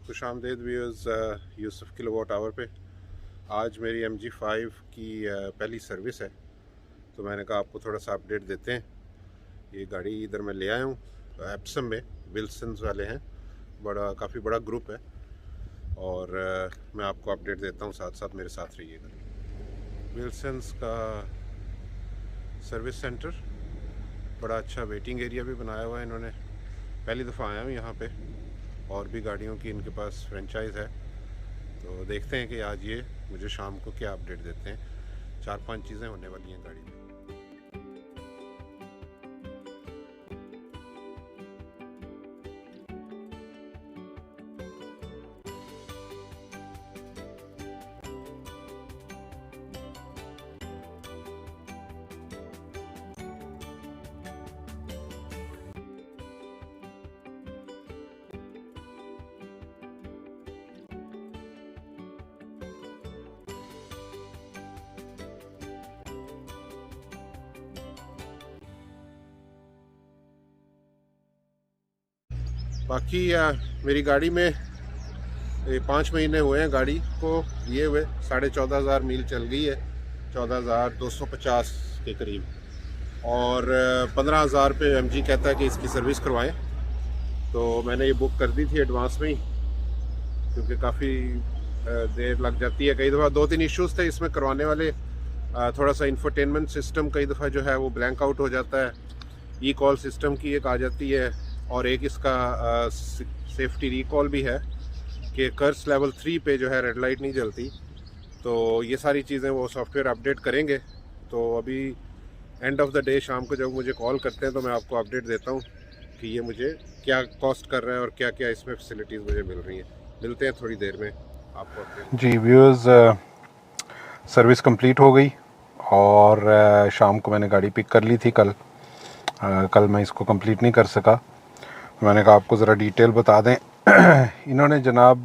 खुशामदीद viewers, Yusuf kilowatt hour पे। आज मेरी MG5 की पहली सर्विस है, तो मैंने कहा आपको थोड़ा सा अपडेट देते हैं। ये गाड़ी इधर मैं ले आया हूँ एप्सम में, विल्सन्स वाले हैं, काफ़ी बड़ा ग्रुप है, और मैं आपको अपडेट देता हूँ, साथ साथ मेरे साथ रहिएगा। विल्सन्स का सर्विस सेंटर, बड़ा अच्छा वेटिंग एरिया भी बनाया हुआ है इन्होंने। पहली दफ़ा आया हूँ यहाँ पे, और भी गाड़ियों की इनके पास फ्रेंचाइज़ है, तो देखते हैं कि आज ये मुझे शाम को क्या अपडेट देते हैं। 4-5 चीज़ें होने वाली हैं गाड़ी में। बाकी मेरी गाड़ी में 5 महीने हुए हैं गाड़ी को लिए हुए। 14,500 मील चल गई है, 14,250 के करीब, और 15,000 पे MG कहता है कि इसकी सर्विस करवाएं। तो मैंने ये बुक कर दी थी एडवांस में ही, क्योंकि काफ़ी देर लग जाती है। कई दफ़ा 2-3 इश्यूज़ थे इसमें करवाने वाले। थोड़ा सा इंफोटेनमेंट सिस्टम कई दफ़ा जो है वो ब्लैंक आउट हो जाता है। ई कॉल सिस्टम की एक आ जाती है, और एक इसका सेफ्टी रिकॉल भी है कि कर्स लेवल 3 पे जो है रेड लाइट नहीं जलती। तो ये सारी चीज़ें वो सॉफ्टवेयर अपडेट करेंगे। तो अभी एंड ऑफ द डे शाम को जब मुझे कॉल करते हैं तो मैं आपको अपडेट देता हूँ कि ये मुझे क्या कॉस्ट कर रहा है और क्या क्या इसमें फैसिलिटीज़ मुझे मिल रही हैं। मिलते हैं थोड़ी देर में आपको अपडेट। जी व्यूअर्स, सर्विस कंप्लीट हो गई, और शाम को मैंने गाड़ी पिक कर ली थी। कल मैं इसको कंप्लीट नहीं कर सका। मैंने कहा आपको ज़रा डिटेल बता दें। इन्होंने जनाब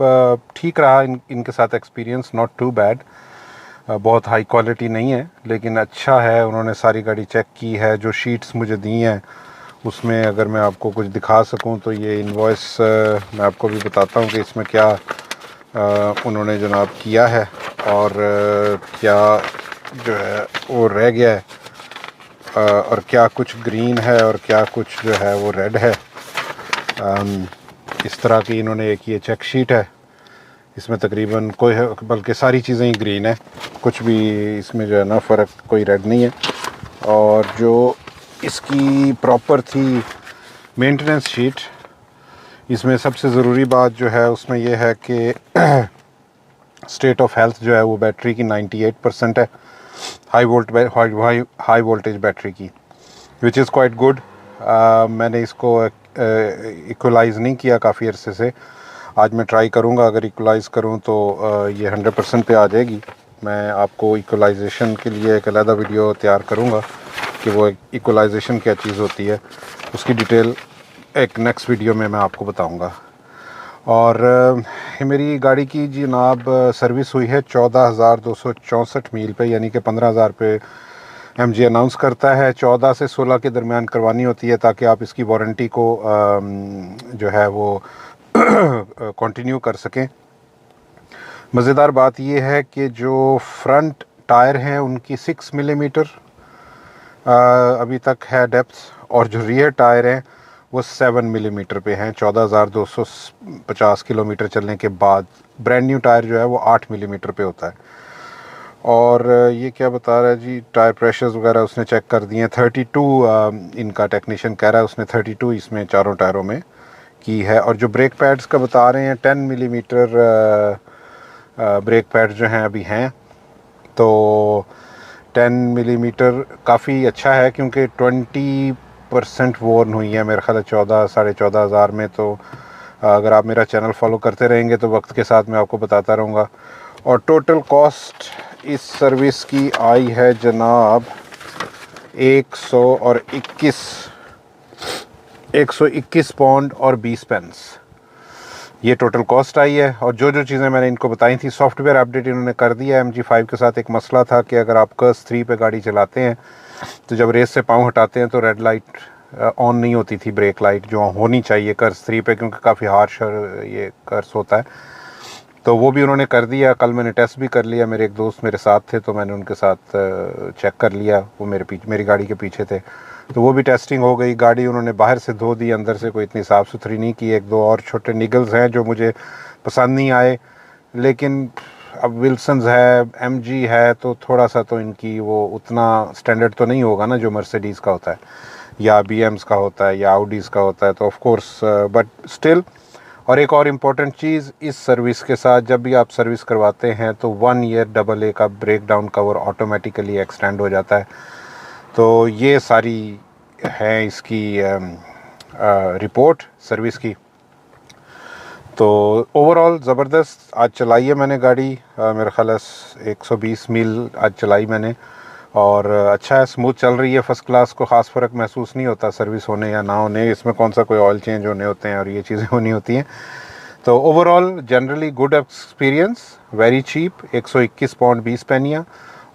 ठीक रहा, इनके साथ एक्सपीरियंस नॉट टू बैड। बहुत हाई क्वालिटी नहीं है, लेकिन अच्छा है। उन्होंने सारी गाड़ी चेक की है। जो शीट्स मुझे दी हैं उसमें अगर मैं आपको कुछ दिखा सकूं तो ये इनवॉइस मैं आपको भी बताता हूं कि इसमें क्या उन्होंने जनाब किया है, और क्या जो है वो रह गया है, और क्या कुछ ग्रीन है और क्या कुछ जो है वो रेड है। इस तरह की इन्होंने एक ये चेक शीट है, इसमें तकरीबन कोई है, बल्कि सारी चीज़ें ही ग्रीन है, कुछ भी इसमें जो है ना फ़र्क, कोई रेड नहीं है। और जो इसकी प्रॉपर थी मेंटेनेंस शीट, इसमें सबसे ज़रूरी बात जो है उसमें यह है कि स्टेट ऑफ हेल्थ जो है वो बैटरी की 98% है, हाई वोल्टेज बैटरी की, विच इज़ क्वाइट गुड। मैंने इसको इक्वलाइज़ नहीं किया काफ़ी अरसे से। आज मैं ट्राई करूंगा, अगर इक्वलाइज़ करूं तो ये 100% पे आ जाएगी। मैं आपको इक्वलाइजेशन के लिए एक अलग वीडियो तैयार करूंगा कि वो इक्वलाइजेशन क्या चीज़ होती है, उसकी डिटेल एक नेक्स्ट वीडियो में मैं आपको बताऊंगा। और मेरी गाड़ी की जनाब सर्विस हुई है 14,264 मील पे, यानी कि 15,000 पे MG अनाउंस करता है। 14 से 16 के दरमियान करवानी होती है, ताकि आप इसकी वारंटी को जो है वो कंटिन्यू कर सकें। मज़ेदार बात यह है कि जो फ्रंट टायर हैं उनकी 6 मिलीमीटर अभी तक है डेप्थ, और जो रियर टायर हैं वो 7 मिलीमीटर पे हैं 14,250 किलोमीटर चलने के बाद। ब्रांड न्यू टायर जो है वो 8 मिलीमीटर पे होता है। और ये क्या बता रहा है जी, टायर प्रेशर्स वगैरह उसने चेक कर दिए हैं। 32 इनका टेक्नीशियन कह रहा है उसने 32 इसमें चारों टायरों में की है। और जो ब्रेक पैड्स का बता रहे हैं 10 मिलीमीटर ब्रेक पैड्स जो हैं अभी हैं। तो 10 मिलीमीटर काफ़ी अच्छा है, क्योंकि 20% वॉर्न हुई है मेरे ख्याल 14,000-14,500 में। तो अगर आप मेरा चैनल फॉलो करते रहेंगे तो वक्त के साथ मैं आपको बताता रहूँगा। और टोटल कॉस्ट इस सर्विस की आई है जनाब 121 पाउंड और 20 पेंस, ये टोटल कॉस्ट आई है। और जो जो चीज़ें मैंने इनको बताई थी, सॉफ्टवेयर अपडेट इन्होंने कर दिया है। MG5 के साथ एक मसला था कि अगर आप कर्स 3 पे गाड़ी चलाते हैं तो जब रेस से पाँव हटाते हैं तो रेड लाइट ऑन नहीं होती थी ब्रेक लाइट जो होनी चाहिए कर्स 3 पे, क्योंकि काफ़ी हार्श ये कर्स होता है। तो वो भी उन्होंने कर दिया। कल मैंने टेस्ट भी कर लिया, मेरे एक दोस्त मेरे साथ थे तो मैंने उनके साथ चेक कर लिया, वो मेरी गाड़ी के पीछे थे, तो वो भी टेस्टिंग हो गई। गाड़ी उन्होंने बाहर से धो दी, अंदर से कोई इतनी साफ़ सुथरी नहीं की। एक दो और छोटे निगल्स हैं जो मुझे पसंद नहीं आए, लेकिन अब विल्सन्स है, MG है, तो थोड़ा सा तो इनकी वो उतना स्टैंडर्ड तो नहीं होगा ना जो मर्सिडीज़ का होता है या BMs का होता है या ऑडीज़ का होता है, तो ऑफ कोर्स बट स्टिल। और एक और इम्पॉर्टेंट चीज़ इस सर्विस के साथ, जब भी आप सर्विस करवाते हैं तो 1 ईयर AA का break down cover automatically extend हो जाता है। तो ये सारी है इसकी रिपोर्ट सर्विस की। तो ओवरऑल ज़बरदस्त आज चलाई है मैंने गाड़ी, मेरा ख्याल है 120 मील आज चलाई मैंने, और अच्छा है, स्मूथ चल रही है, फ़र्स्ट क्लास। को ख़ास फ़र्क महसूस नहीं होता सर्विस होने या ना होने, इसमें कौन सा कोई ऑयल चेंज होने होते हैं और ये चीज़ें होनी होती हैं। तो overall generally good experience, very cheap, 121 pound 20 पैनिया,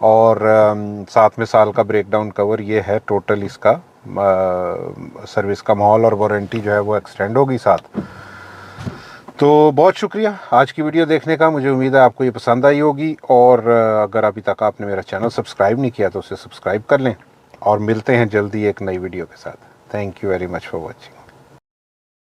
और 7 में साल का ब्रेकडाउन कवर। ये है टोटल इसका सर्विस का माहौल, और वारंटी जो है वो एक्सटेंड होगी साथ। तो बहुत शुक्रिया आज की वीडियो देखने का, मुझे उम्मीद है आपको ये पसंद आई होगी। और अगर अभी तक आपने मेरा चैनल सब्सक्राइब नहीं किया तो उसे सब्सक्राइब कर लें, और मिलते हैं जल्दी एक नई वीडियो के साथ। Thank you very much for watching.